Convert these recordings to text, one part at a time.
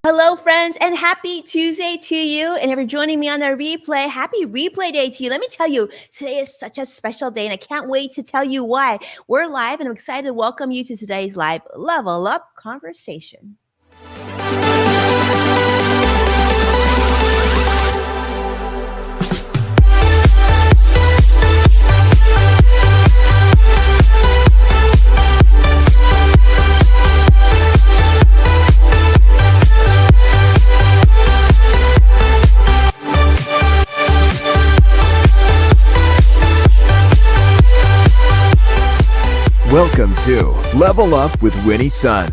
Hello, friends, and happy Tuesday to you. And if you're joining me on the replay, happy replay day to you. Let me tell you, today is such a special day, and I can't wait to tell you why. We're live, and I'm excited to welcome you to today's live Level Up conversation. Welcome to Level Up with Winnie Sun.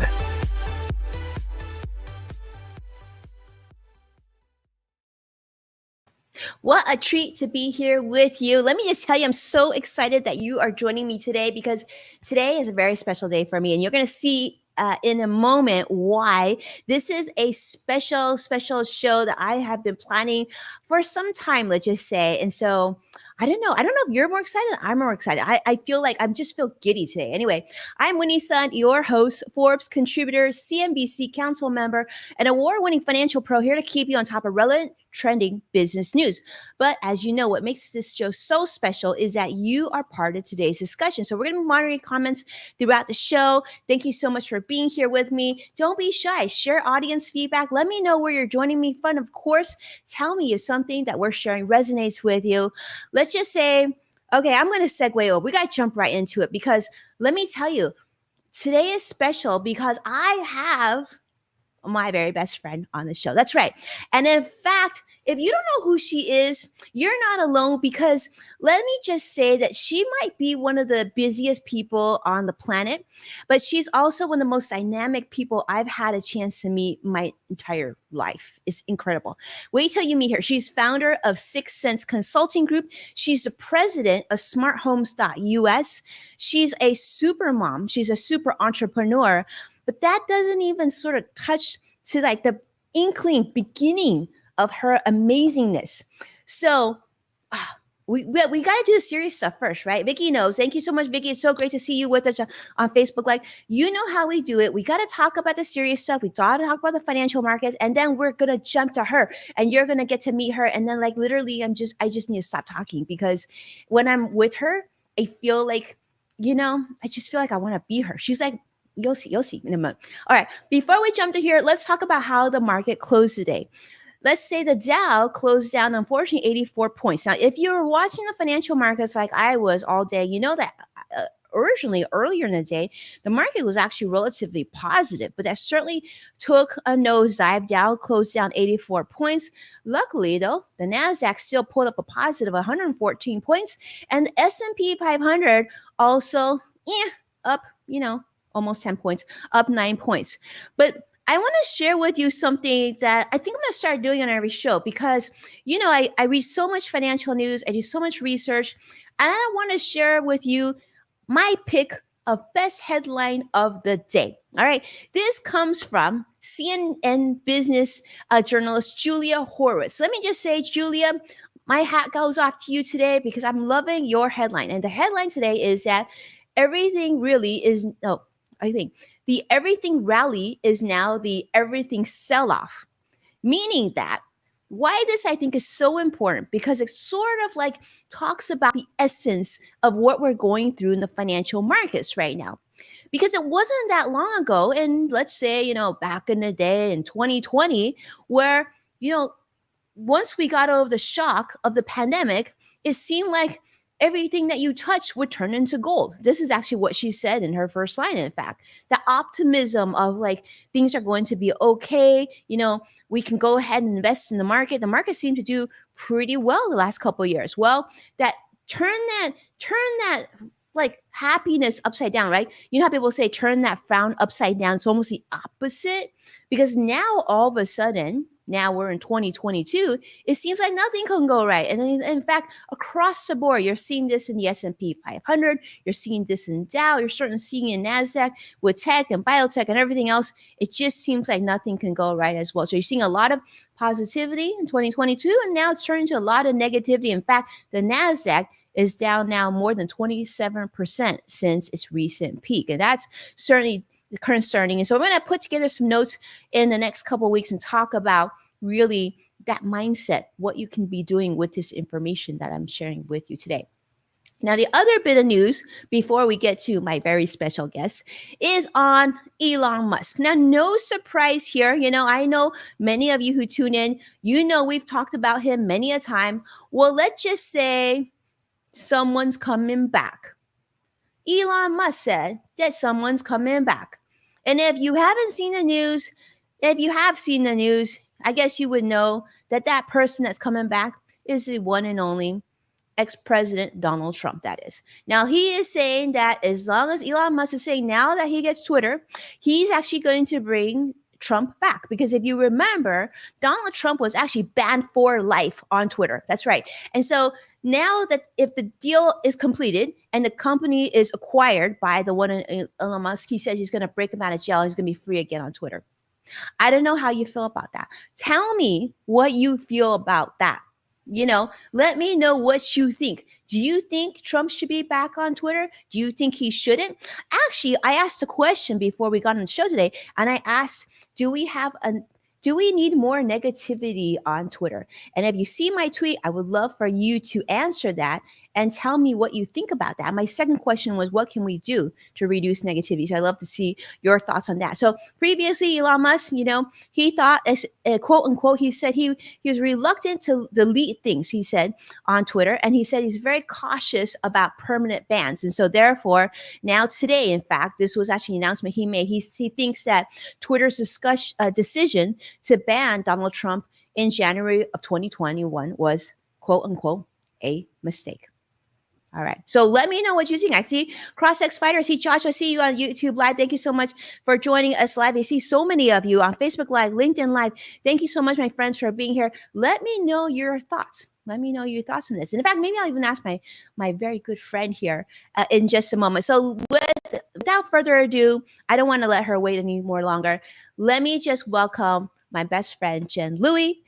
What a treat to be here with you. Let me just tell you, I'm so excited that you are joining me today because today is a very special day for me. And you're going to see in a moment why this is a special show that I have been planning for some time, let's just say. And so I don't know if you're more excited. I'm more excited. I feel like I'm just feel giddy today. Anyway, I'm Winnie Sun, your host, Forbes contributor, CNBC council member, and award-winning financial pro, here to keep you on top of relevant, trending business news. But as you know, what makes this show so special is that you are part of today's discussion. So we're going to be monitoring comments throughout the show. Thank you so much for being here with me. Don't be shy. Share audience feedback. Let me know where you're joining me from. Of course, tell me if something that we're sharing resonates with you. Let's just say, okay, I'm going to segue over. We got to jump right into it because let me tell you, today is special because I have my very best friend on the show. That's right. And in fact, if you don't know who she is, you're not alone, because let me just say that she might be one of the busiest people on the planet, but she's also one of the most dynamic people I've had a chance to meet my entire life. It's incredible. Wait till you meet her. She's founder of Sixth Sense Consulting Group. She's the president of smarthomes.us. She's a super mom. She's a super entrepreneur. But that doesn't even sort of touch to like the inkling beginning of her amazingness. So we got to do the serious stuff first, right? Vicky knows. Thank you so much, Vicky. It's so great to see you with us on Facebook. Like, you know how we do it. We got to talk about the serious stuff. We got to talk about the financial markets, and then we're going to jump to her, and you're going to get to meet her. And then like literally I just need to stop talking, because when I'm with her, I feel like, I just feel like I want to be her. She's like, You'll see in a moment. All right. Before we jump to here, let's talk about how the market closed today. Let's say the Dow closed down, unfortunately, 84 points. Now, if you were watching the financial markets like I was all day, you know that originally, earlier in the day, the market was actually relatively positive, but that certainly took a nosedive. Dow closed down 84 points. Luckily, though, the NASDAQ still pulled up a positive 114 points, and the S&P 500 also up, almost 10 points, up 9 points. But I want to share with you something that I think I'm going to start doing on every show, because, I read so much financial news. I do so much research, and I want to share with you my pick of best headline of the day. All right. This comes from CNN business journalist Julia Horowitz. Let me just say, Julia, my hat goes off to you today because I'm loving your headline. And the headline today is that everything really is, no, I think the everything rally is now the everything sell-off, meaning that why this I think is so important, because it sort of like talks about the essence of what we're going through in the financial markets right now. Because it wasn't that long ago, and let's say, back in the day in 2020, where, once we got over the shock of the pandemic, it seemed like everything that you touch would turn into gold. This is actually what she said in her first line, in fact. The optimism of like things are going to be okay. We can go ahead and invest in the market. The market seemed to do pretty well the last couple of years. Well, that turn that like happiness upside down, right? You know how people say turn that frown upside down? It's almost the opposite, because now all of a sudden, now we're in 2022, it seems like nothing can go right. And in fact, across the board, you're seeing this in the S&P 500, you're seeing this in Dow, you're starting to see it in NASDAQ with tech and biotech and everything else. It just seems like nothing can go right as well. So you're seeing a lot of positivity in 2022, and now it's turning to a lot of negativity. In fact, the NASDAQ is down now more than 27% since its recent peak. And that's certainly concerning. And so I'm going to put together some notes in the next couple of weeks and talk about really that mindset, what you can be doing with this information that I'm sharing with you today. Now, the other bit of news before we get to my very special guest is on Elon Musk. Now, no surprise here. I know many of you who tune in, we've talked about him many a time. Well, let's just say someone's coming back. Elon Musk said that someone's coming back. And if you haven't seen the news, if you have seen the news, I guess you would know that that person that's coming back is the one and only ex-president Donald Trump, that is. Now, he is saying that as long as Elon Musk is saying now that he gets Twitter, he's actually going to bring Trump back. Because if you remember, Donald Trump was actually banned for life on Twitter. That's right. And so now that if the deal is completed and the company is acquired by the one Elon Musk, he says he's going to break him out of jail. He's going to be free again on Twitter. I don't know how you feel about that. Tell me what you feel about that. Let me know what you think. Do you think Trump should be back on Twitter? Do you think he shouldn't? Actually, I asked a question before we got on the show today, and I asked, do we need more negativity on Twitter? And if you see my tweet, I would love for you to answer that and tell me what you think about that. My second question was, what can we do to reduce negativity? So I'd love to see your thoughts on that. So previously, Elon Musk, he thought, as quote unquote, he said he was reluctant to delete things, he said, on Twitter. And he said he's very cautious about permanent bans. And so therefore, now today, in fact, this was actually an announcement he made. He thinks that Twitter's decision to ban Donald Trump in January of 2021 was, quote unquote, a mistake. All right. So let me know what you think. I see CrossX Fighter. I see Joshua. I see you on YouTube Live. Thank you so much for joining us live. I see so many of you on Facebook Live, LinkedIn Live. Thank you so much, my friends, for being here. Let me know your thoughts. Let me know your thoughts on this. And in fact, maybe I'll even ask my very good friend here in just a moment. So without further ado, I don't want to let her wait any more longer. Let me just welcome my best friend, Jen Louie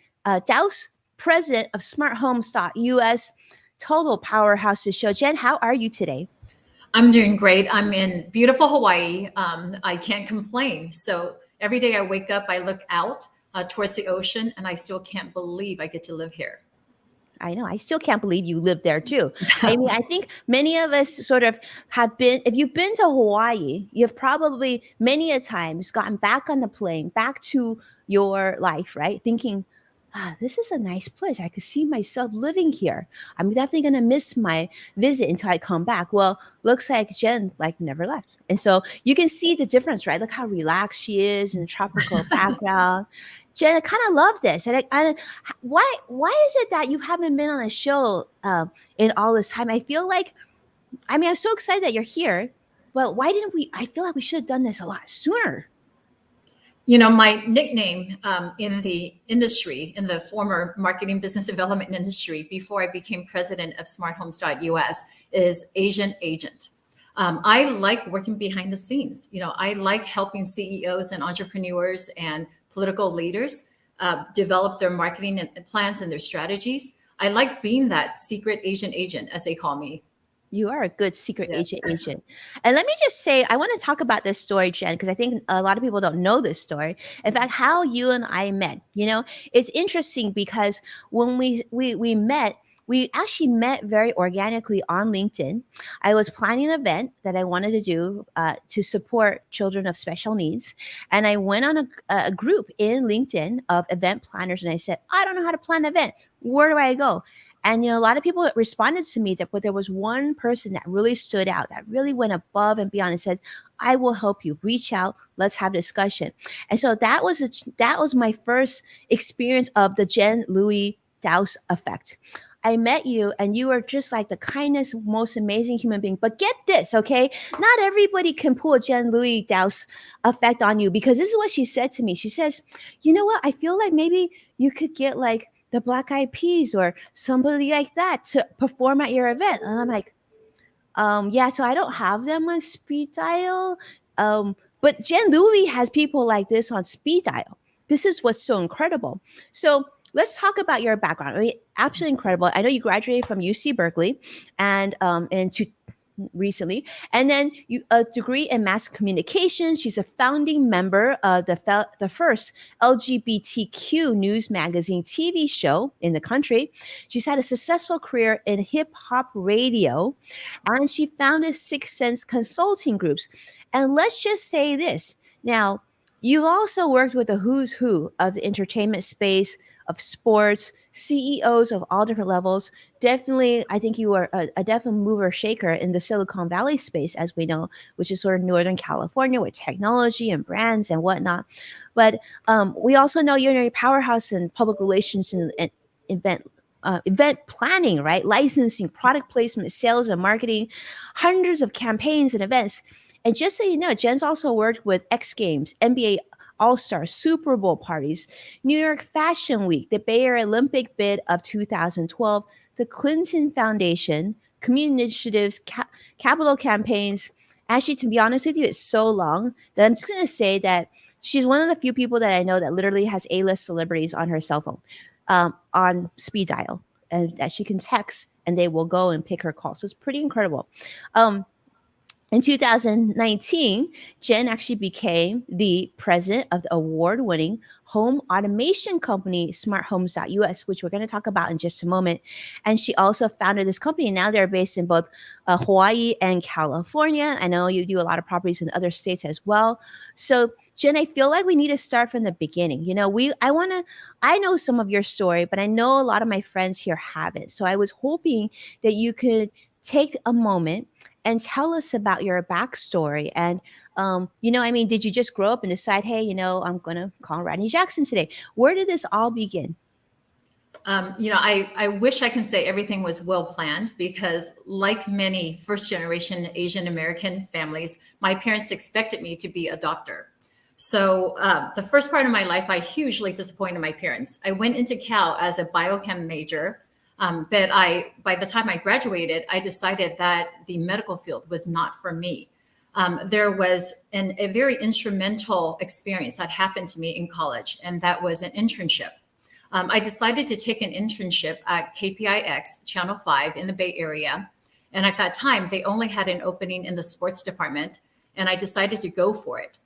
Douse, president of smarthomes.us. Total powerhouse to show. Jen, how are you today? I'm doing great. I'm in beautiful Hawaii. I can't complain. So every day I wake up, I look out towards the ocean, and I still can't believe I get to live here. I know. I still can't believe you live there too. I mean, I think many of us sort of have been, if you've been to Hawaii, you've probably many a times gotten back on the plane, back to your life, right? Thinking, this is a nice place. I could see myself living here. I'm definitely going to miss my visit until I come back. Well, looks like Jen never left. And so you can see the difference, right? Look how relaxed she is in the tropical background. Jen, I kind of love this. And why is it that you haven't been on a show in all this time? I feel like, I'm so excited that you're here, but why didn't we? I feel like we should have done this a lot sooner. My nickname in the industry, in the former marketing business development industry, before I became president of smarthomes.us, is Asian Agent. I like working behind the scenes. I like helping CEOs and entrepreneurs and political leaders develop their marketing plans and their strategies. I like being that secret Asian agent, as they call me. You are a good secret agent. And let me just say, I want to talk about this story, Jen, because I think a lot of people don't know this story. In fact, how you and I met, it's interesting because when we met, we actually met very organically on LinkedIn. I was planning an event that I wanted to do to support children of special needs. And I went on a group in LinkedIn of event planners. And I said, I don't know how to plan an event. Where do I go? And, a lot of people responded to me but there was one person that really stood out, that really went above and beyond and said, I will help you. Reach out. Let's have a discussion. And so that was my first experience of the Jen Louie Douse effect. I met you and you were just like the kindest, most amazing human being. But get this, okay? Not everybody can pull a Jen Louie Douse effect on you, because this is what she said to me. She says, you know what? I feel like maybe you could get the Black Eyed Peas or somebody like that to perform at your event. And I'm like, yeah, so I don't have them on speed dial. But Jen Louie has people like this on speed dial. This is what's so incredible. So let's talk about your background. Absolutely incredible. I know you graduated from UC Berkeley and in recently. And then a degree in mass communication. She's a founding member of the first LGBTQ news magazine TV show in the country. She's had a successful career in hip hop radio, and she founded Six Sense Consulting Groups. And let's just say this now. You've also worked with the who's who of the entertainment space, of sports, CEOs of all different levels. Definitely, I think you are a definite mover shaker in the Silicon Valley space, as we know, which is sort of Northern California with technology and brands and whatnot. But we also know you're a powerhouse in public relations and event planning, right? Licensing, product placement, sales, and marketing, hundreds of campaigns and events. And just so you know, Jen's also worked with X Games, NBA All-Star, Super Bowl parties, New York Fashion Week, the Bay Area Olympic bid of 2012, the Clinton Foundation, community initiatives, capital campaigns. Actually, to be honest with you, it's so long that I'm just going to say that she's one of the few people that I know that literally has A-list celebrities on her cell phone, on speed dial, and that she can text and they will go and pick her call. So it's pretty incredible. In 2019, Jen actually became the president of the award-winning home automation company smarthomes.us, which we're going to talk about in just a moment. And she also founded this company. Now they're based in both Hawaii and California. I know you do a lot of properties in other states as well. So Jen, I feel like we need to start from the beginning. You know, I know some of your story, but I know a lot of my friends here haven't. So I was hoping that you could take a moment and tell us about your backstory. And, did you just grow up and decide, hey, I'm going to call Rodney Jackson today? Where did this all begin? I wish I can say everything was well planned because like many first generation Asian American families, my parents expected me to be a doctor. So the first part of my life, I hugely disappointed my parents. I went into Cal as a biochem major. But by the time I graduated, I decided that the medical field was not for me. There was a very instrumental experience that happened to me in college, and that was an internship. I decided to take an internship at KPIX Channel 5 in the Bay Area. And at that time, they only had an opening in the sports department, and I decided to go for it.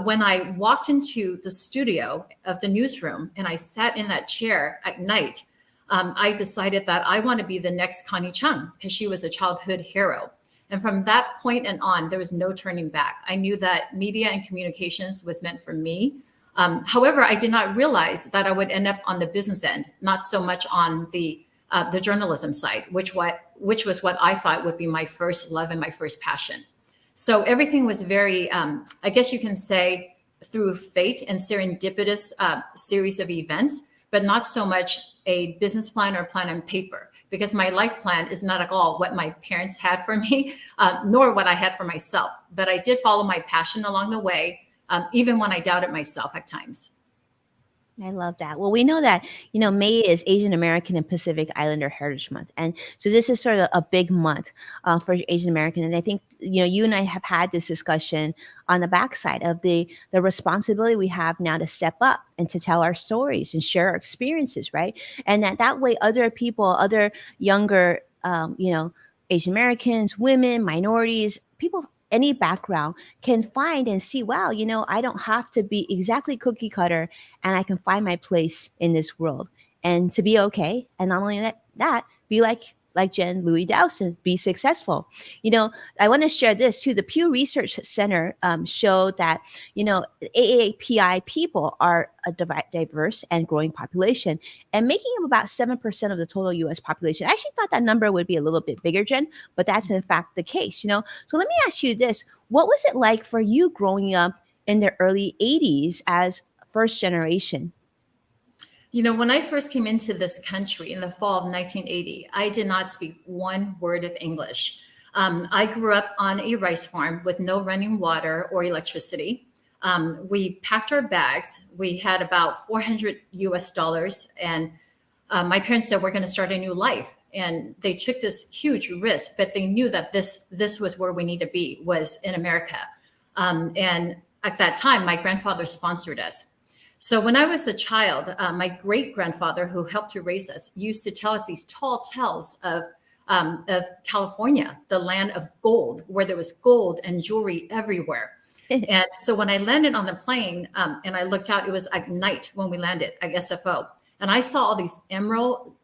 When I walked into the studio of the newsroom and I sat in that chair at night, I decided that I want to be the next Connie Chung because she was a childhood hero. And from that point and on, there was no turning back. I knew that media and communications was meant for me. However, I did not realize that I would end up on the business end, not so much on the journalism side, which was what I thought would be my first love and my first passion. So everything was very, I guess you can say, through fate and serendipitous series of events, but not so much a business plan or plan on paper, because my life plan is not at all what my parents had for me, nor what I had for myself. But I did follow my passion along the way, even when I doubted myself at times. I love that. Well, we know that, May is Asian American and Pacific Islander Heritage Month. And so this is sort of a big month for Asian American. And I think, you and I have had this discussion on the backside of the responsibility we have now to step up and to tell our stories and share our experiences, right? And that way other people, other younger, Asian Americans, women, minorities, people any background can find and see, wow, I don't have to be exactly cookie cutter and I can find my place in this world and to be okay. And not only that be like Jen, Louie Dowson, be successful. I want to share this too. The Pew Research Center showed that, AAPI people are a diverse and growing population and making up about 7% of the total US population. I actually thought that number would be a little bit bigger, Jen, but that's in fact the case, So let me ask you this. What was it like for you growing up in the early 80s as first generation? When I first came into this country in the fall of 1980, I did not speak one word of English. I grew up on a rice farm with no running water or electricity. We packed our bags. We had about $400 US, and my parents said, we're going to start a new life. And they took this huge risk, but they knew that this was where we need to be, was in America. And at that time, my grandfather sponsored us. So when I was a child, my great grandfather, who helped to raise us, used to tell us these tall tales of of California, the land of gold, where there was gold and jewelry everywhere. And so when I landed on the plane and I looked out, it was at night when we landed at SFO. And I saw all these emerald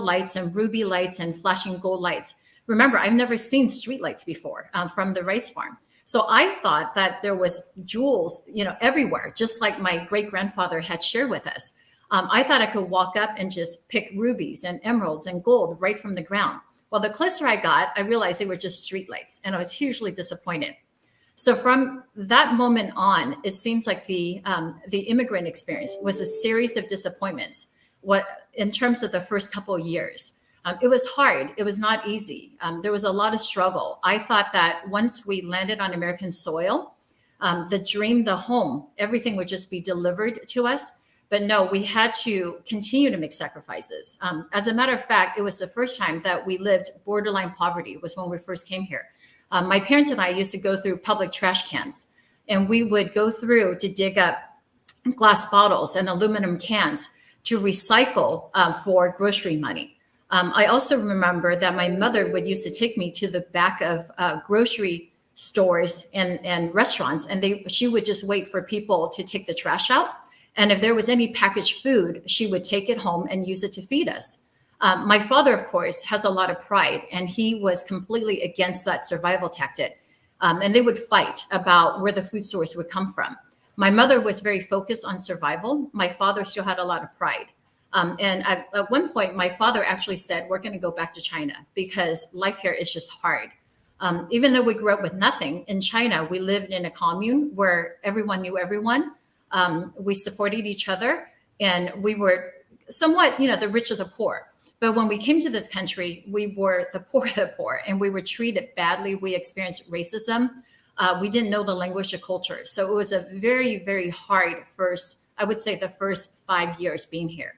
lights and ruby lights and flashing gold lights. Remember, I've never seen street lights before from the rice farm. So I thought that there was jewels, everywhere, just like my great grandfather had shared with us. I thought I could walk up and just pick rubies and emeralds and gold right from the ground. Well, the closer I got, I realized they were just street lights, and I was hugely disappointed. So from that moment on, it seems like the immigrant experience was a series of disappointments. What in terms of the first couple of years, it was hard. It was not easy. There was a lot of struggle. I thought that once we landed on American soil, the dream, the home, everything would just be delivered to us. But no, we had to continue to make sacrifices. As a matter of fact, it was the first time that we lived borderline poverty was when we first came here. My parents and I used to go through public trash cans, and we would go through to dig up glass bottles and aluminum cans to recycle for grocery money. I also remember that my mother would used to take me to the back of grocery stores and restaurants, and she would just wait for people to take the trash out. And if there was any packaged food, she would take it home and use it to feed us. My father, of course, has a lot of pride, and he was completely against that survival tactic. And they would fight about where the food source would come from. My mother was very focused on survival. My father still had a lot of pride. And at one point, my father actually said, we're going to go back to China because life here is just hard. Even though we grew up with nothing, in China, we lived in a commune where everyone knew everyone. We supported each other, and we were somewhat, the rich of the poor. But when we came to this country, we were the poor, and we were treated badly. We experienced racism. We didn't know the language or culture. So it was a very, very hard I would say the first 5 years being here.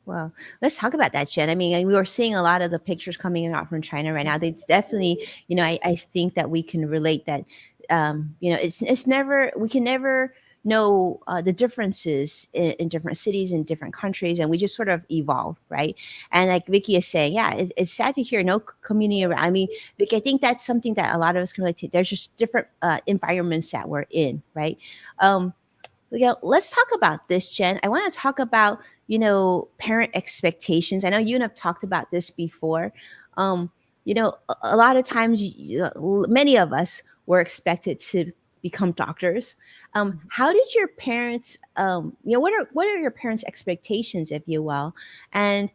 Well, let's talk about that, Jen. I mean, we were seeing a lot of the pictures coming out from China right now. They definitely, I think that we can relate that, it's never, we can never know the differences in different cities and different countries, and we just sort of evolve, right? And like Vicky is saying, yeah, it's sad to hear no community around. I mean, Vicky, I think that's something that a lot of us can relate to. There's just different environments that we're in, right? Let's talk about this, Jen. I want to talk about parent expectations. I know you and I've talked about this before. A lot of times, many of us were expected to become doctors. How did your parents, what are your parents' expectations, if you will? And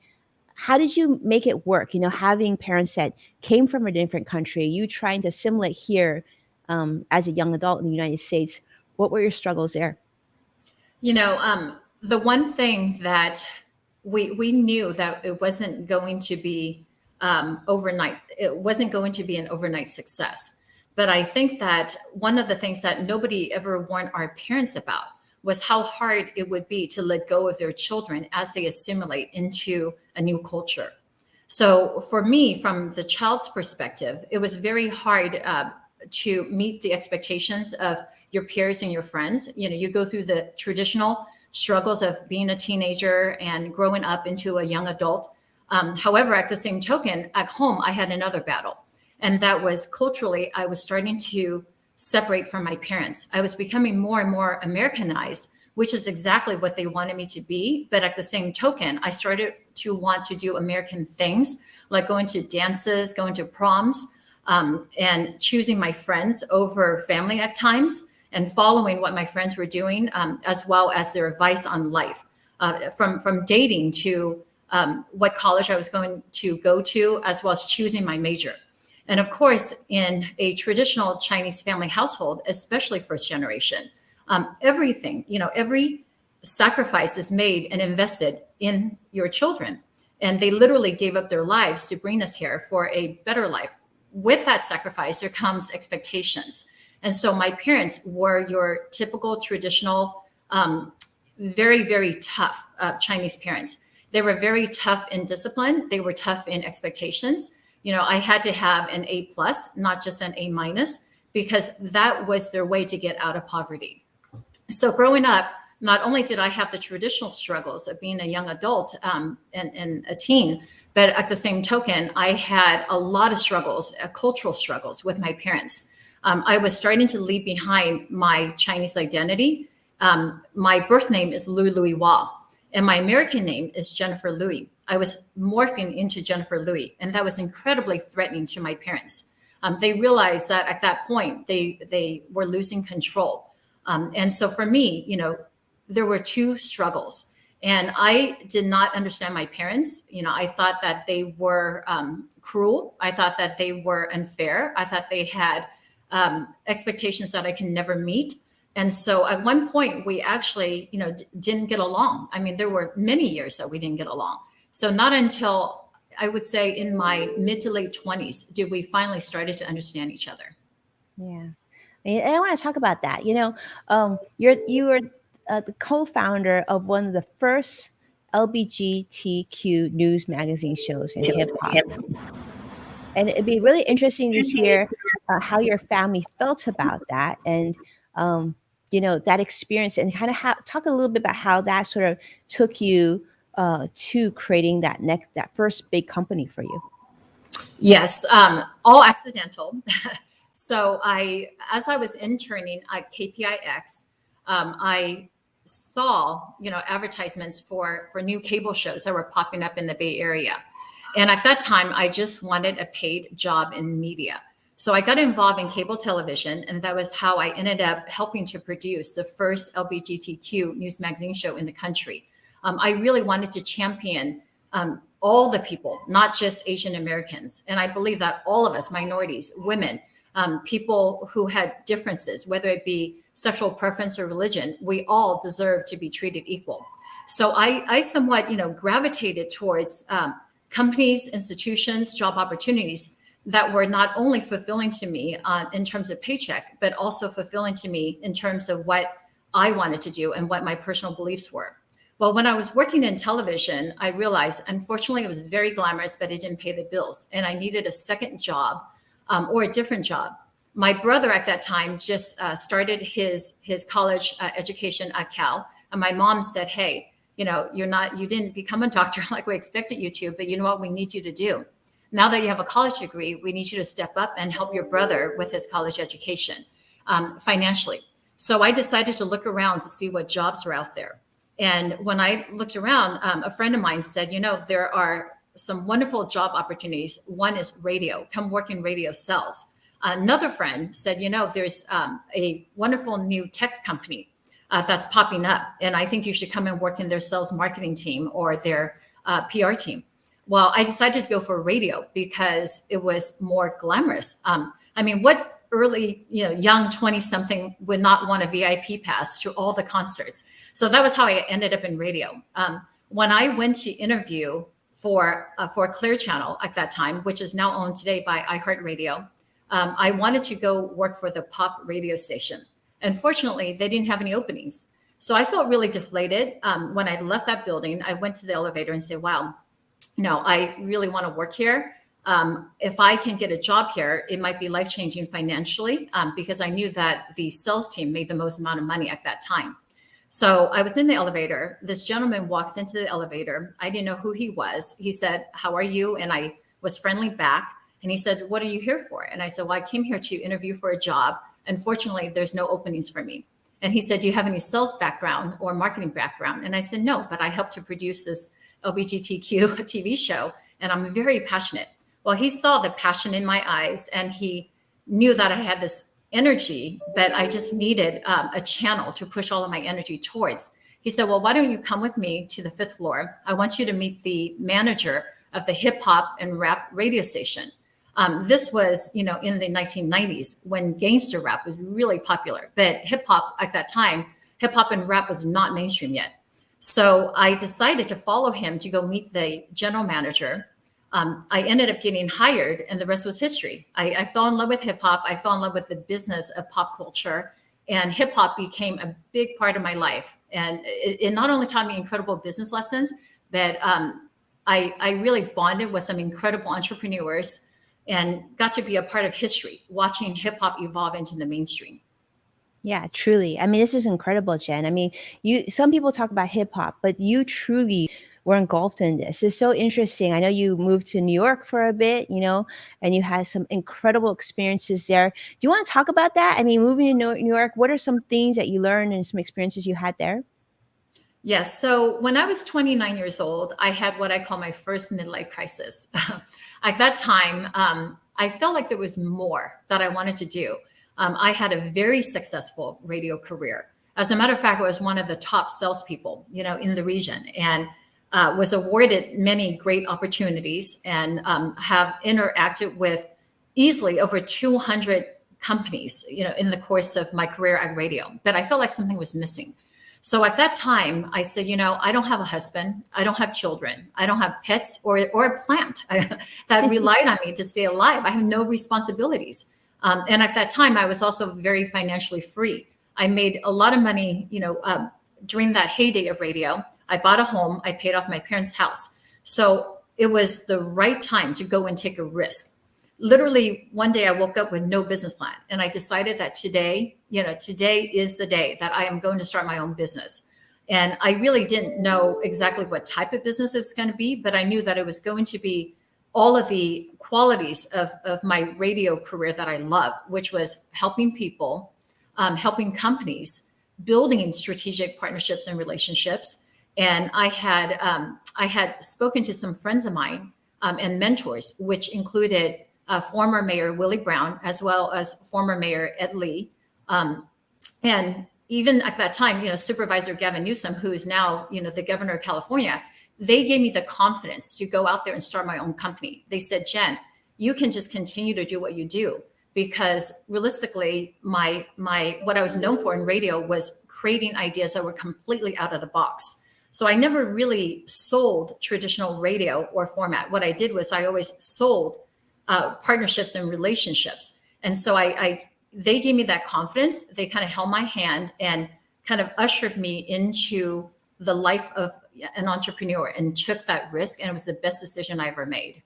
how did you make it work? Having parents that came from a different country, you trying to assimilate here as a young adult in the United States. What were your struggles there? The one thing that we knew that it wasn't going to be overnight. It wasn't going to be an overnight success. But I think that one of the things that nobody ever warned our parents about was how hard it would be to let go of their children as they assimilate into a new culture. So for me, from the child's perspective, it was very hard to meet the expectations of your peers and your friends. You go through the traditional struggles of being a teenager and growing up into a young adult. However, at the same token, at home, I had another battle. And that was culturally, I was starting to separate from my parents. I was becoming more and more Americanized, which is exactly what they wanted me to be. But at the same token, I started to want to do American things, like going to dances, going to proms, and choosing my friends over family at times, and following what my friends were doing, as well as their advice on life, from dating to what college I was going to go to, as well as choosing my major. And of course, in a traditional Chinese family household, especially first generation, everything, every sacrifice is made and invested in your children. And they literally gave up their lives to bring us here for a better life. With that sacrifice, there comes expectations. And so my parents were your typical traditional, very, very tough Chinese parents. They were very tough in discipline. They were tough in expectations. I had to have an A+, not just an A-, because that was their way to get out of poverty. So growing up, not only did I have the traditional struggles of being a young adult and a teen, But at the same token, I had a lot of struggles, cultural struggles with my parents. I was starting to leave behind my Chinese identity. My birth name is Louie Wah, and my American name is Jennifer Louie. I was morphing into Jennifer Louie, and that was incredibly threatening to my parents. They realized that at that point they were losing control, and so for me, there were two struggles. And I did not understand my parents. I thought that they were cruel. I thought that they were unfair. I thought they had expectations that I can never meet. And so at one point, we actually, didn't get along. I mean, there were many years that we didn't get along. So not until I would say in my mid to late 20s did we finally started to understand each other. Yeah. And I want to talk about that. You were the co-founder of one of the first LGBTQ news magazine shows in hip hop. And it'd be really interesting to hear how your family felt about that, and that experience, and kind of talk a little bit about how that sort of took you to creating that first big company for you. Yes, all accidental. So as I was interning at KPIX, I saw advertisements for new cable shows that were popping up in the Bay Area. And at that time, I just wanted a paid job in media. So I got involved in cable television, and that was how I ended up helping to produce the first LGBTQ news magazine show in the country. I really wanted to champion all the people, not just Asian Americans. And I believe that all of us, minorities, women, people who had differences, whether it be sexual preference or religion, we all deserve to be treated equal. So I somewhat, gravitated towards companies, institutions, job opportunities that were not only fulfilling to me in terms of paycheck, but also fulfilling to me in terms of what I wanted to do and what my personal beliefs were. Well, when I was working in television, I realized, unfortunately, it was very glamorous, but it didn't pay the bills. And I needed a second job or a different job. My brother at that time just started his college education at Cal. And my mom said, hey, you didn't become a doctor like we expected you to, but you know what we need you to do? Now that you have a college degree, we need you to step up and help your brother with his college education financially. So I decided to look around to see what jobs were out there. And when I looked around, a friend of mine said, there are some wonderful job opportunities. One is radio. Come work in radio sales. Another friend said, there's a wonderful new tech company that's popping up, and I think you should come and work in their sales marketing team or their PR team. Well, I decided to go for radio because it was more glamorous. What early, young 20-something would not want a VIP pass to all the concerts? So that was how I ended up in radio. When I went to interview for Clear Channel at that time, which is now owned today by iHeartRadio, I wanted to go work for the pop radio station. Unfortunately, they didn't have any openings. So I felt really deflated. When I left that building, I went to the elevator and said, wow, I really want to work here. If I can get a job here, it might be life-changing financially because I knew that the sales team made the most amount of money at that time. So I was in the elevator. This gentleman walks into the elevator. I didn't know who he was. He said, how are you? And I was friendly back. And he said, what are you here for? And I said, well, I came here to interview for a job. Unfortunately, there's no openings for me. And he said, do you have any sales background or marketing background? And I said, no, but I helped to produce this LGBTQ TV show, and I'm very passionate. Well, he saw the passion in my eyes, and he knew that I had this energy, but I just needed a channel to push all of my energy towards. He said, well, why don't you come with me to the 5th floor? I want you to meet the manager of the hip hop and rap radio station. This was, in the 1990s when gangster rap was really popular, but hip hop at that time, hip hop and rap was not mainstream yet. So I decided to follow him to go meet the general manager. I ended up getting hired, and the rest was history. I fell in love with hip hop. I fell in love with the business of pop culture, and hip hop became a big part of my life. And it not only taught me incredible business lessons, but I really bonded with some incredible entrepreneurs and got to be a part of history, watching hip hop evolve into the mainstream. Yeah, truly. I mean, this is incredible, Jen. I mean, some people talk about hip hop, but you truly were engulfed in this. It's so interesting. I know you moved to New York for a bit, and you had some incredible experiences there. Do you want to talk about that? I mean, moving to New York, what are some things that you learned and some experiences you had there? Yes. So when I was 29 years old, I had what I call my first midlife crisis. At that time, I felt like there was more that I wanted to do. I had a very successful radio career. As a matter of fact, I was one of the top salespeople, in the region, and was awarded many great opportunities, and have interacted with easily over 200 companies, in the course of my career at radio. But I felt like something was missing. So at that time, I said, I don't have a husband, I don't have children, I don't have pets or a plant that relied on me to stay alive. I have no responsibilities. And at that time, I was also very financially free. I made a lot of money, during that heyday of radio. I bought a home, I paid off my parents' house. So it was the right time to go and take a risk. Literally one day I woke up with no business plan, and I decided that today is the day that I am going to start my own business. And I really didn't know exactly what type of business it was going to be, but I knew that it was going to be all of the qualities of my radio career that I love, which was helping people, helping companies, building strategic partnerships and relationships. And I had spoken to some friends of mine, and mentors, which included former Mayor Willie Brown, as well as former Mayor Ed Lee. And even at that time, Supervisor Gavin Newsom, who is now, the governor of California, they gave me the confidence to go out there and start my own company. They said, Jen, you can just continue to do what you do, because realistically, my what I was known for in radio was creating ideas that were completely out of the box. So I never really sold traditional radio or format. What I did was I always sold partnerships and relationships. And so they gave me that confidence. They kind of held my hand and kind of ushered me into the life of an entrepreneur and took that risk. And it was the best decision I ever made.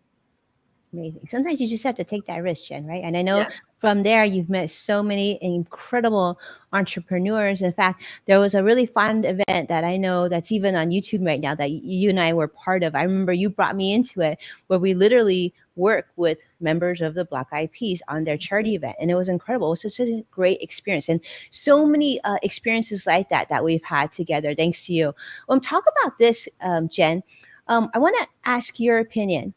Amazing. Sometimes you just have to take that risk, Jen, right? And I know Yeah. from there you've met so many incredible entrepreneurs. In fact, there was a really fun event that I know that's even on YouTube right now that you and I were part of. I remember you brought me into it, where we literally work with members of the Black Eyed Peas on their charity event, and it was incredible. It was such a great experience, and so many experiences like that we've had together. Thanks to you. Talk about this, Jen. I want to ask your opinion.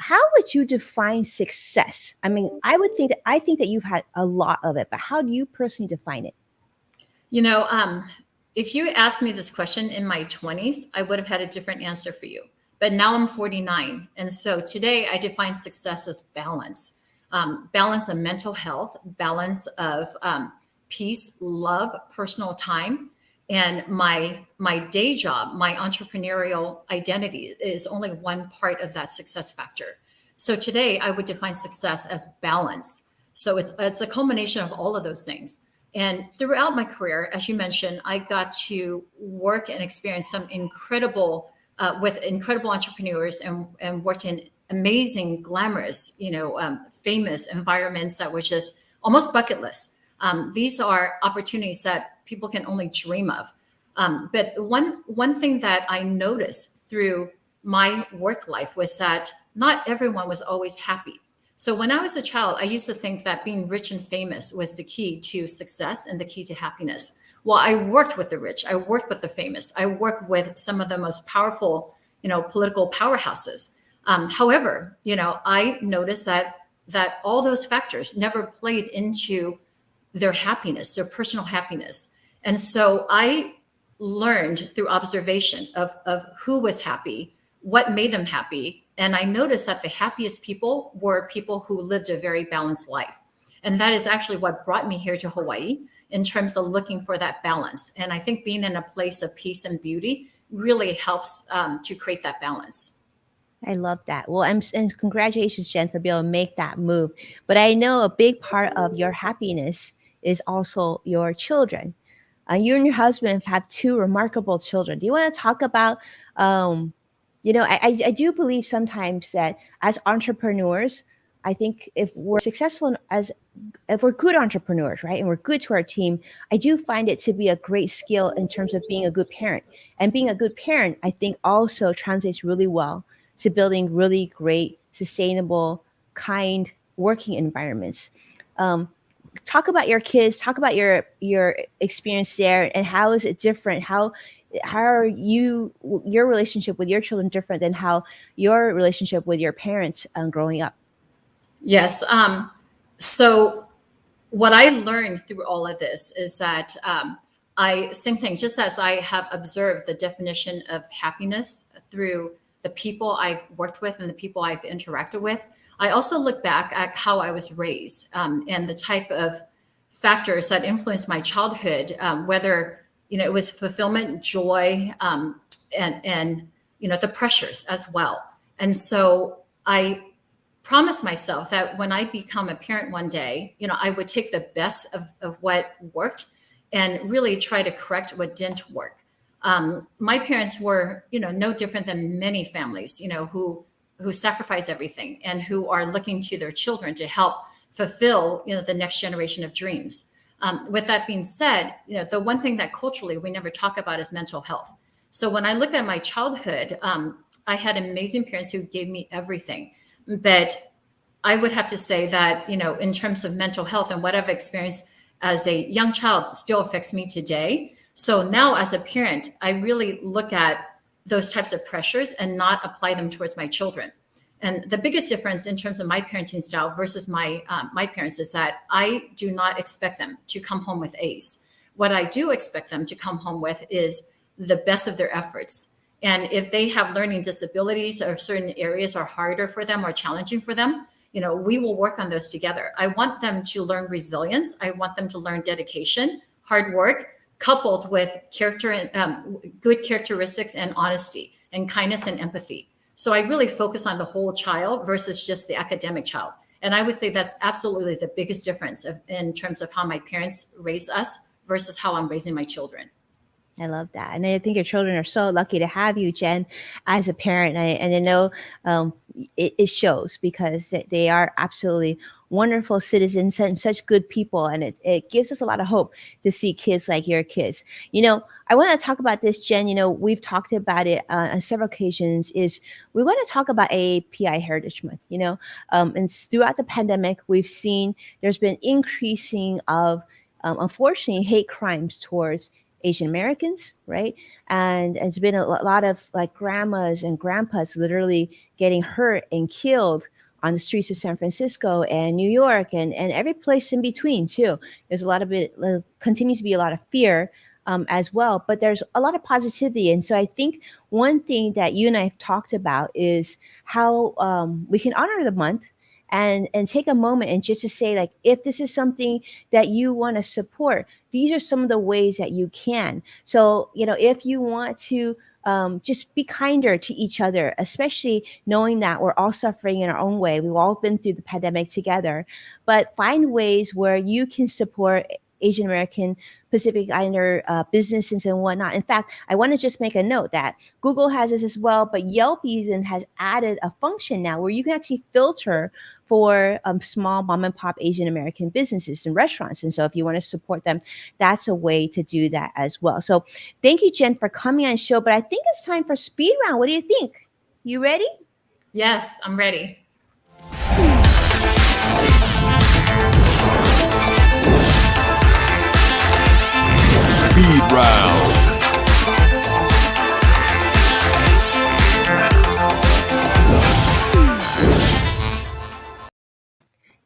How would you define success? I mean, I think that you've had a lot of it, but how do you personally define it? If you asked me this question in my 20s, I would have had a different answer for you. But now I'm 49. And so today I define success as balance, balance of mental health, balance of peace, love, personal time. And my day job, my entrepreneurial identity is only one part of that success factor. So today I would define success as balance. So it's a culmination of all of those things. And throughout my career, as you mentioned, I got to work and experience some incredible, with incredible entrepreneurs, and worked in amazing, glamorous, famous environments that were just almost bucket list. These are opportunities that people can only dream of. But one thing that I noticed through my work life was that not everyone was always happy. So when I was a child, I used to think that being rich and famous was the key to success and the key to happiness. Well, I worked with the rich, I worked with the famous, I worked with some of the most powerful, political powerhouses. However, I noticed that all those factors never played into their happiness, their personal happiness. And so I learned through observation of who was happy, what made them happy. And I noticed that the happiest people were people who lived a very balanced life. And that is actually what brought me here to Hawaii, in terms of looking for that balance. And I think being in a place of peace and beauty really helps to create that balance. I love that. Well, and congratulations, Jen, for being able to make that move. But I know a big part of your happiness is also your children. You and your husband have two remarkable children. Do you want to talk about, I do believe sometimes that as entrepreneurs, I think if we're successful as if we're good entrepreneurs, right, and we're good to our team, I do find it to be a great skill in terms of being a good parent. And being a good parent, I think, also translates really well to building really great, sustainable, kind working environments. Um, Talk about your kids. Talk about your experience there, and how is it different? How are your relationship with your children different than how your relationship with your parents growing up? Yes. So what I learned through all of this is that same thing, just as I have observed the definition of happiness through the people I've worked with and the people I've interacted with, I also look back at how I was raised and the type of factors that influenced my childhood, whether, it was fulfillment, joy, and, the pressures as well. And so I promised myself that when I become a parent one day, I would take the best of what worked and really try to correct what didn't work. My parents were, no different than many families, who sacrifice everything and who are looking to their children to help fulfill, the next generation of dreams. With that being said, the one thing that culturally we never talk about is mental health. So when I look at my childhood, I had amazing parents who gave me everything. But I would have to say that, in terms of mental health and what I've experienced as a young child still affects me today. So now as a parent, I really look at those types of pressures and not apply them towards my children. And the biggest difference in terms of my parenting style versus my parents is that I do not expect them to come home with A's. What I do expect them to come home with is the best of their efforts. And if they have learning disabilities or certain areas are harder for them or challenging for them, we will work on those together. I want them to learn resilience. I want them to learn dedication, hard work, coupled with character and good characteristics and honesty and kindness and empathy. So I really focus on the whole child versus just the academic child. And I would say that's absolutely the biggest difference in terms of how my parents raised us versus how I'm raising my children. I love that. And I think your children are so lucky to have you, Jen, as a parent. And I know it shows because they are absolutely wonderful citizens and such good people. And it gives us a lot of hope to see kids like your kids. I want to talk about this, Jen. We've talked about it on several occasions, is we want to talk about AAPI Heritage Month, and throughout the pandemic, we've seen there's been increasing of, unfortunately, hate crimes towards Asian Americans, right? And it's been a lot of like grandmas and grandpas literally getting hurt and killed on the streets of San Francisco and New York and every place in between too. There's a lot of it, continues to be a lot of fear as well, but there's a lot of positivity. And so I think one thing that you and I have talked about is how we can honor the month and take a moment and just to say, like, if this is something that you want to support, these are some of the ways that you can. So, if you want to just be kinder to each other, especially knowing that we're all suffering in our own way. We've all been through the pandemic together, but find ways where you can support Asian American, Pacific Islander businesses and whatnot. In fact, I want to just make a note that Google has this as well, but Yelp even has added a function now where you can actually filter for small mom and pop Asian American businesses and restaurants. And so if you want to support them, that's a way to do that as well. So thank you, Jen, for coming on the show. But I think it's time for speed round. What do you think? You ready? Yes, I'm ready. Speed round.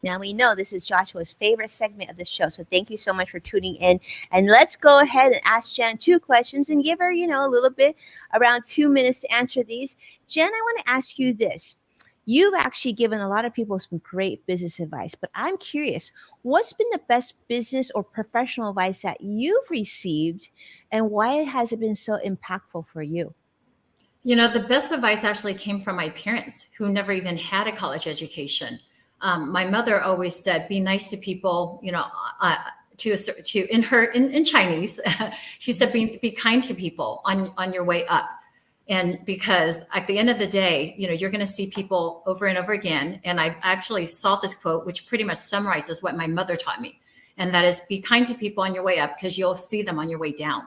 Now we know this is Joshua's favorite segment of the show, so thank you so much for tuning in. And let's go ahead and ask Jen 2 questions and give her, a little bit, around 2 minutes to answer these. Jen, I want to ask you this. You've actually given a lot of people some great business advice, but I'm curious, what's been the best business or professional advice that you've received, and why has it been so impactful for you? The best advice actually came from my parents who never even had a college education. My mother always said, be nice to people, in Chinese, she said, be kind to people on your way up. And because at the end of the day, you're going to see people over and over again. And I actually saw this quote, which pretty much summarizes what my mother taught me. And that is, be kind to people on your way up because you'll see them on your way down.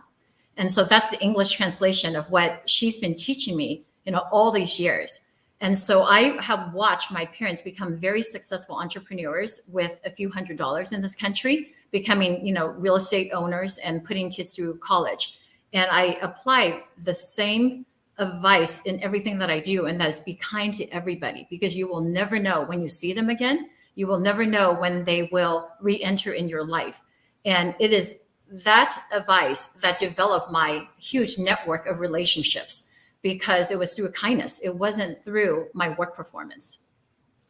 And so that's the English translation of what she's been teaching me, all these years. And so I have watched my parents become very successful entrepreneurs with a few $100s in this country, becoming, real estate owners and putting kids through college. And I apply the same advice in everything that I do, and that is, be kind to everybody, because you will never know when you see them again. You will never know when they will re-enter in your life. And it is that advice that developed my huge network of relationships, because it was through kindness. It wasn't through my work performance.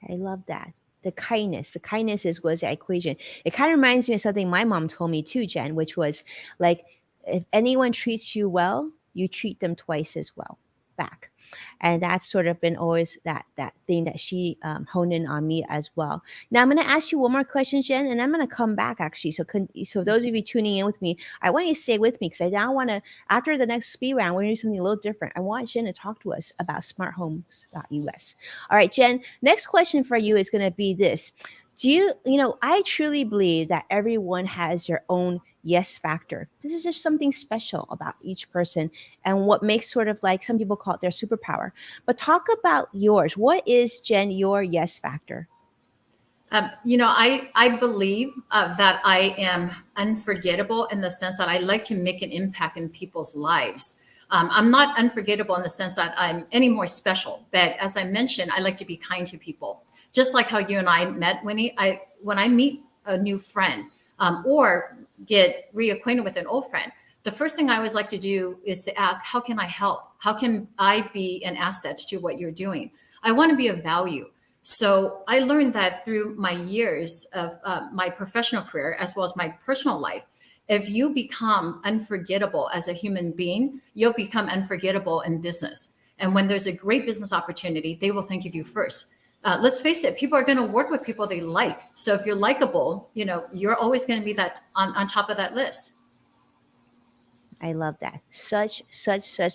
I love that. The kindness was the equation. It kind of reminds me of something my mom told me too, Jen, which was like, if anyone treats you well, you treat them twice as well back. And that's sort of been always that thing that she honed in on me as well. Now I'm going to ask you one more question, Jen, and I'm going to come back actually. So those of you tuning in with me, I want you to stay with me, because I now want to, after the next speed round, we're going to do something a little different. I want Jen to talk to us about smarthomes.us. All right, Jen, next question for you is going to be this. I truly believe that everyone has their own yes factor. This is just something special about each person, and what makes sort of like, some people call it their superpower. But talk about yours. What is, Jen, your yes factor? I believe that I am unforgettable in the sense that I like to make an impact in people's lives. I'm not unforgettable in the sense that I'm any more special, but as I mentioned, I like to be kind to people. Just like how you and I met, Winnie, when I meet a new friend or get reacquainted with an old friend, the first thing I always like to do is to ask, how can I help? How can I be an asset to what you're doing? I want to be of value. So I learned that through my years of my professional career, as well as my personal life. If you become unforgettable as a human being, you'll become unforgettable in business. And when there's a great business opportunity, they will think of you first. Let's face it, people are going to work with people they like. So if you're likable, you're always going to be that on top of that list. I love that. Such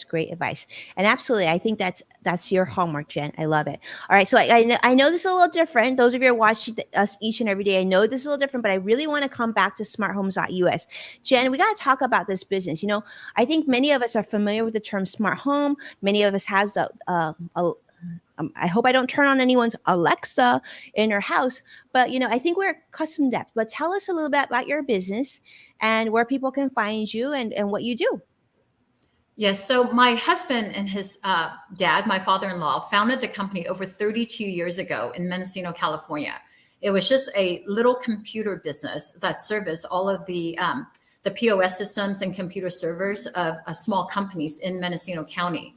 great advice. And absolutely, I think that's your hallmark, Jen. I love it. All right. So I know this is a little different. Those of you who are watching us each and every day, I know this is a little different, but I really want to come back to smarthomes.us. Jen, we got to talk about this business. I think many of us are familiar with the term smart home. Many of us has I hope I don't turn on anyone's Alexa in your house, but I think we're custom depth. But tell us a little bit about your business and where people can find you and what you do. Yes. So my husband and his dad, my father-in-law, founded the company over 32 years ago in Mendocino, California. It was just a little computer business that serviced all of the POS systems and computer servers of small companies in Mendocino County.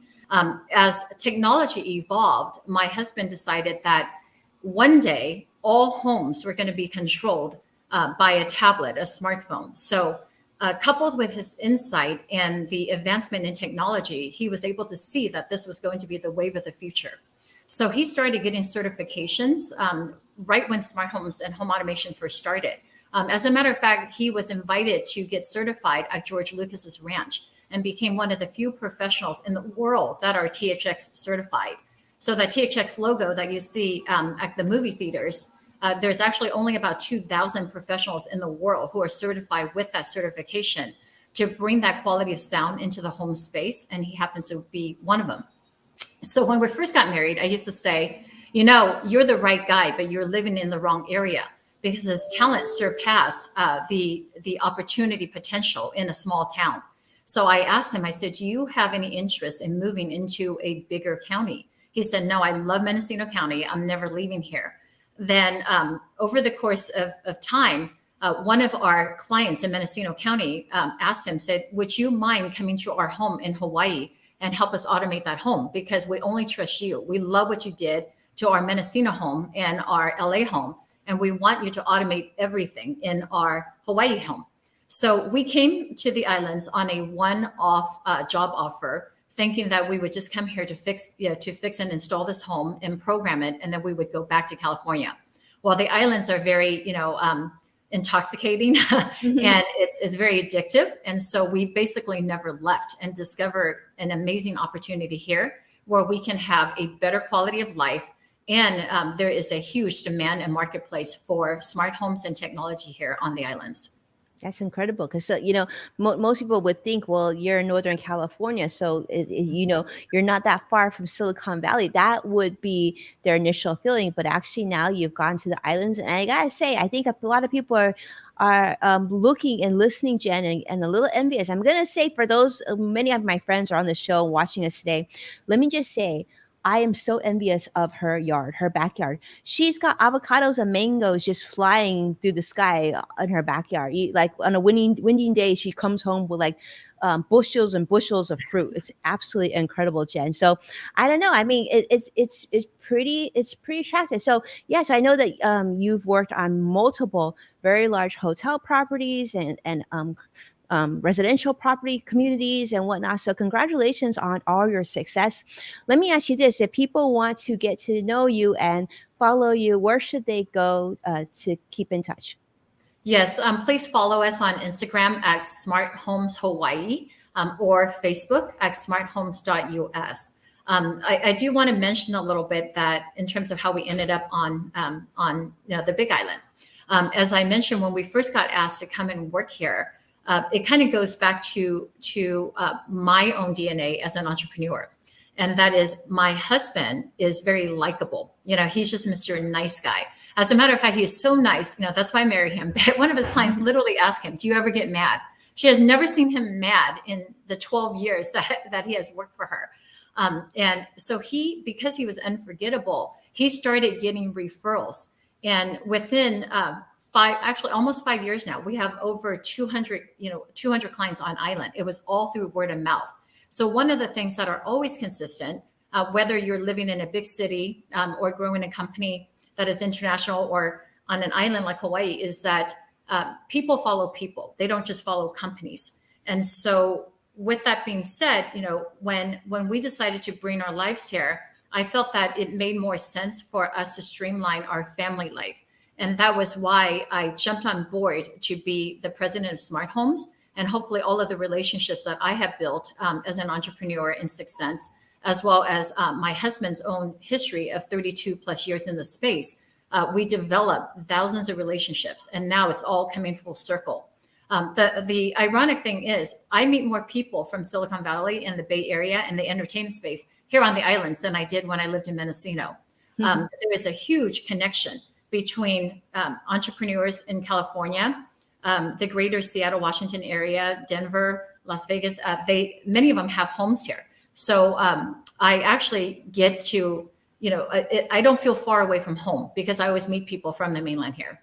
As technology evolved, my husband decided that one day all homes were going to be controlled by a tablet, a smartphone. So coupled with his insight and the advancement in technology, he was able to see that this was going to be the wave of the future. So he started getting certifications right when smart homes and home automation first started. As a matter of fact, he was invited to get certified at George Lucas's ranch and became one of the few professionals in the world that are THX certified. So that THX logo that you see at the movie theaters, there's actually only about 2,000 professionals in the world who are certified with that certification to bring that quality of sound into the home space. And he happens to be one of them. So when we first got married, I used to say, you're the right guy, but you're living in the wrong area, because his talent surpassed the opportunity potential in a small town. So I asked him, I said, do you have any interest in moving into a bigger county? He said, no, I love Mendocino County. I'm never leaving here. Then over the course of time, one of our clients in Mendocino County asked him, said, would you mind coming to our home in Hawaii and help us automate that home? Because we only trust you. We love what you did to our Mendocino home and our LA home. And we want you to automate everything in our Hawaii home. So we came to the islands on a one-off job offer, thinking that we would just come here to fix and install this home and program it, and then we would go back to California. Well, the islands are very, intoxicating and it's very addictive. And so we basically never left and discovered an amazing opportunity here where we can have a better quality of life. And there is a huge demand and marketplace for smart homes and technology here on the islands. That's incredible because most people would think, well, you're in Northern California, so you're not that far from Silicon Valley. That would be their initial feeling, but actually now you've gone to the islands, and I gotta say, I think a lot of people are looking and listening, Jen, and a little envious. I'm gonna say for those many of my friends are on the show watching us today. Let me just say. I am so envious of her yard, her backyard. She's got avocados and mangoes just flying through the sky in her backyard. Like on a windy day, she comes home with like bushels and bushels of fruit. It's absolutely incredible, Jen. So I don't know. I mean, it's pretty attractive. So yes, I know that you've worked on multiple very large hotel properties and residential property communities and whatnot. So congratulations on all your success. Let me ask you this. If people want to get to know you and follow you, where should they go to keep in touch? Yes, please follow us on Instagram at Smart Homes Hawaii or Facebook at smarthomes.us. I do want to mention a little bit that in terms of how we ended up on the Big Island. As I mentioned, when we first got asked to come and work here, it kind of goes back to my own DNA as an entrepreneur. And that is my husband is very likable. He's just Mr. Nice Guy. As a matter of fact, he is so nice. That's why I married him. One of his clients literally asked him, do you ever get mad? She has never seen him mad in the 12 years that he has worked for her. And so because he was unforgettable, he started getting referrals. And within almost 5 years now, we have over 200 clients on island. It was all through word of mouth. So one of the things that are always consistent, whether you're living in a big city or growing a company that is international or on an island like Hawaii, is that people follow people. They don't just follow companies. And so with that being said, when we decided to bring our lives here, I felt that it made more sense for us to streamline our family life. And that was why I jumped on board to be the president of Smart Homes, and hopefully all of the relationships that I have built as an entrepreneur in 6 Sense, as well as my husband's own history of 32 plus years in the space. We developed thousands of relationships, and now it's all coming full circle. The ironic thing is I meet more people from Silicon Valley and the Bay Area and the entertainment space here on the islands than I did when I lived in Mendocino. There is a huge connection between entrepreneurs in California, the greater Seattle, Washington area, Denver, Las Vegas. Many of them have homes here. So I actually get to, I don't feel far away from home because I always meet people from the mainland here.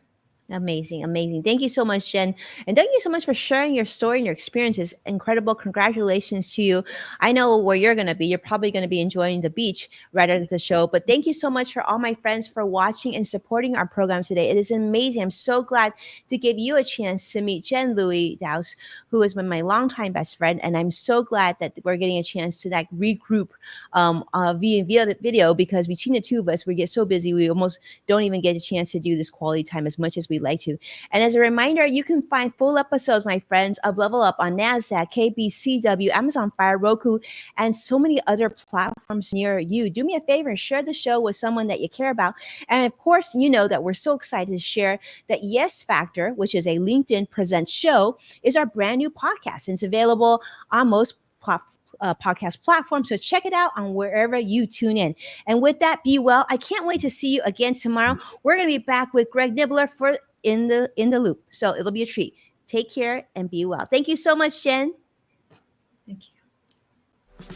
Amazing. Thank you so much, Jen. And thank you so much for sharing your story and your experiences. Incredible. Congratulations to you. I know where you're going to be. You're probably going to be enjoying the beach right after the show. But thank you so much for all my friends for watching and supporting our program today. It is amazing. I'm so glad to give you a chance to meet Jen Louie Dowse, who has been my longtime best friend. And I'm so glad that we're getting a chance to regroup via video, because between the two of us, we get so busy. We almost don't even get a chance to do this quality time as much as we like to. And as a reminder, you can find full episodes, my friends, of Level Up on NASDAQ, KBCW, Amazon Fire, Roku, and so many other platforms near you. Do me a favor and share the show with someone that you care about. And of course, you know that we're so excited to share that Yes Factor, which is a LinkedIn Presents show, is our brand new podcast. And it's available on most podcast platform. So check it out on wherever you tune in. And with that, be well. I can't wait to see you again tomorrow. We're going to be back with Greg Nibbler for In the Loop. So it'll be a treat. Take care and be well. Thank you so much, Jen. Thank you.